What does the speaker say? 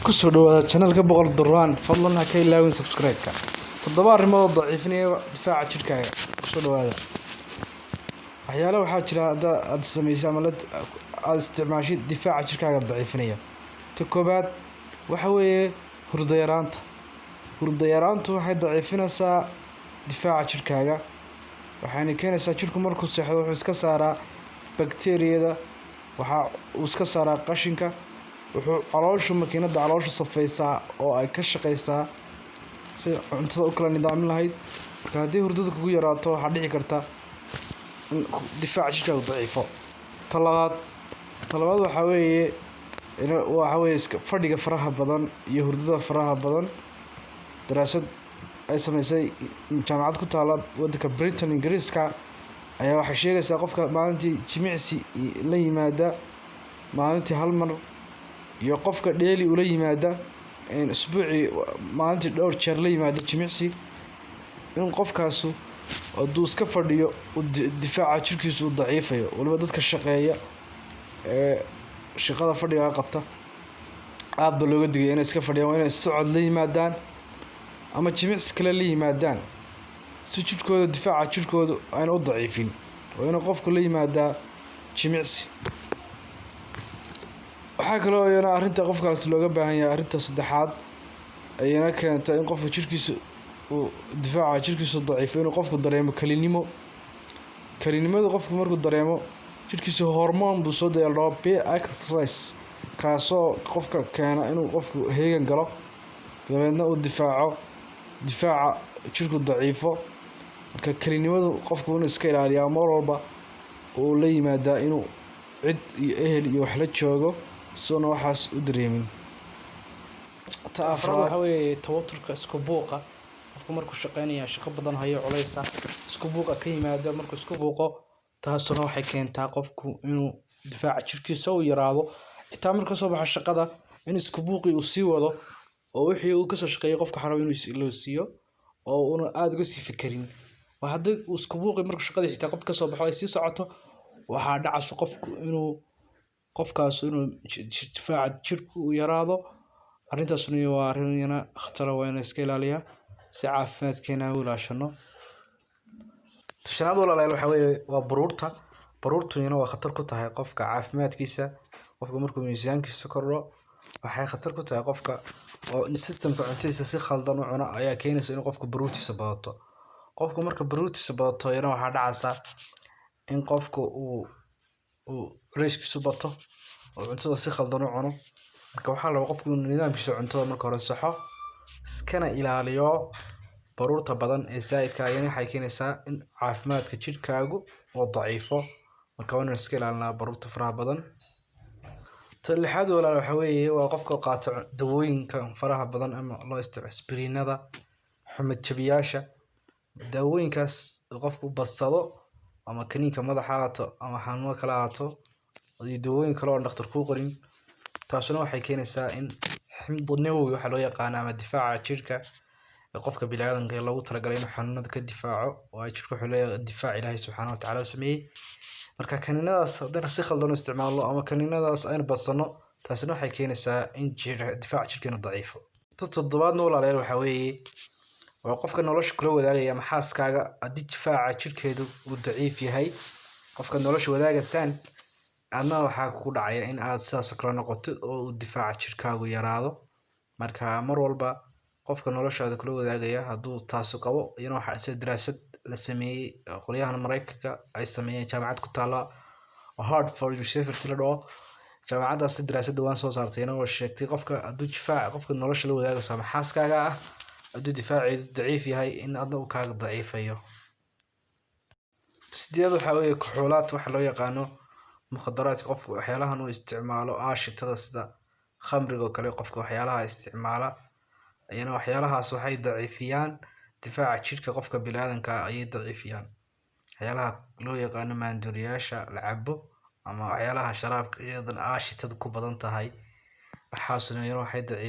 ku soo dhawaada channelka boqol durraan fadlan ha ka ilaawin subscribe-ka. Toddoba arrimood oo daciifinaya difaaca jirkaaga. Ku soo dhawaada waxyaalo waxaa jira aad sameysay ama aad isticmaashid difaaca jirkaaga daciifinaya. Ta koobaad waxa weeye hurdo yaraanta. Hurdo yaraantu waxay daciifinaysaa difaaca jirkaaga, waxayna keenaysaa jirku markuu seexdo wuxuu iska saaraa bakteeriyada, waxa uu iska saaraa qashinka, wuxuu calooshu makiinada calooshu safaysaa oo ay ka shaqaysaa si cuntada u kala nidaamin lahayd. Marka haddii hurdada kugu yaraato waxaa dhici karta in difaaca jirkaagu daciifo. talabaad waxaa weeye iska fadhiga faraha badan iyo hurdada faraha badan. Daraasad ay samaysay jaamacad ku taala waddanka Britain Ingiriiska ayaa waxay sheegaysaa qofka maalintii jimicsi la yimaada maalintii hal mar iyo qofka daily ula yimaada isbuucii maalintii dhowr jeer la yimaada jimicsi in qofkaasu hadduu iska fadhiyo difaaca jirkiisu daciifayo. waliba dadka shaqeeya shaqada fadhiga qabta aad baa looga digay inay iska fadhiyaan, waa inay socod la yimaadaan ama jimicsi kale la yimaadaan si jirkooda difaaca jirkooda ayna u daciifin. waa inuu qofku la yimaadaa jimicsi. waxaa kaloo iyana arrinta qofkaas looga baahan yahay arrinta saddexaad ayana keenta in qofka jirkiisa uu difaaca jirkiisa daciifo inuu qofku dareemo kalinimadu. qofku markuu dareemo jirkiisa hormoon buu soo dayaa PX kaasoo qofka keena inuu qofku heegan galo, dabeedna uu difaaca jirku daciifo. marka kalinimadu qofku inuu iska ilaaliyaa mar walba uu la yimaadaa inuu cid iyo ehel iyo wax la joogo soona waxaas u dareemin. ta afraad waxa weeye tawaturka isku buuqa. qofku markuu shaqeynaya shaqo badan hayo culeysa isku buuqa ka yimaada, markuu isku buuqo taasuna waxay keentaa qofku inuu difaaca jirkiisa u yaraado. xitaa markuu soo baxo shaqada in isku buuqi uu sii wado oo wixii uu ka soo shaqeeyay qofka xarabo inuu siiyo oo uu aad uga sii fikirin. haddii uu isku buuqi markuu shaqada xitaa qof ka soo baxo ay sii socoto waxaa dhacaysa qofkaas inuu difaaca jirku u yaraado. arrintaasuna waa arrin yana khatar ah, waa in iska ilaaliyaa si caafimaadkeena u ilaashano. shanaad walaalayaal waxa weeye waa baruurtuna waa khatar ku tahay qofka caafimaadkiisa. qofka markuu miisaankiisa kordho waxay khatar ku tahay qofka oo systemka cuntadiisa si khaldan u cuno ayaa keenaysa in qofka baruurtiisa badato. qofka marka baruurtiisa badato yana waxaa dhacaysa in qofka uu rayskiisu bato oo cuntada si khaldan u cuno. marka waxaa la rabaa qofku inuu nidaamkiisa cuntada marka hore saxo iskana ilaaliyo baruurta badan ee zaidka ayana waxay keenaysaa in caafimaadka jirkaagu uu daciifo. marka waa inuu iska ilaalinaa baruurta faraha badan. ta lixaad walaal waxa weeye waa qofka qaata dawooyinka faraha badan ama loo isticmaalo aspiriinada, xumad jabiyaasha. daawooyinkaas qofku badsado ama kaniinka madaxa qaato ama xanuuno kala qaato iyo dawooyin kale oo dhakhtar kuu qorin, taasuna waxay keenaysaa in xumad nawowi waxa loo yaqaan ama difaaca jirka qofka bini'aadamka loogu talagalay inuu xanuunada ka difaaco. waa jirku wuxuu leeyahay difaac Ilaahay subxaanahu wa tacaala sameeyay. marka kaniinadaas haddana si khaldan u isticmaalo ama kaniinadaas aynu badsano taasina waxay keenaysaa in difaaca jirkeena daciifo. ta toddobaadna walaalayaal waxa weeye waa qofka nolosha kula wadaagaya ama xaaskaaga haddii difaaca jirkeedu uu daciif yahay, qofka nolosha wadaagaysaan adna waxaa ku dhacaya in aad sidaas kala noqoto oo uu difaaca jirkaagu yaraado. marka mar walba qofka noloshaada kula wadaagaya hadduu taasu qabo iyana waxaa daraasad la sameeyay qolyahan Mareykanka ay sameeyeen jaamacad ku taala Harvard University la dhaho. jaamacadaas daraasad waan soo saartay inoo sheegtay qofka hadduu qofka nolosha la wadaagayso ama xaaskaaga ah hadduu difaaceedu daciif yahay in adna uu kaaga daciifayo. sideed waxa weeye kuxulaad waxa loo yaqaano mukhadaraadka. qofka waxyaalahan uu isticmaalo aashitada sida khamriga oo kale qofka waxyaalaha isticmaala ayana waxyaalahaas waxay daciifiyaan difaaca jirka qofka bini'aadamka ayay daciifiyaan. waxyaalaha loo yaqaano maandooriyaasha la cabo ama waxyaalaha sharaabka iyadan aashitada ku badan tahay waxaasuna waxay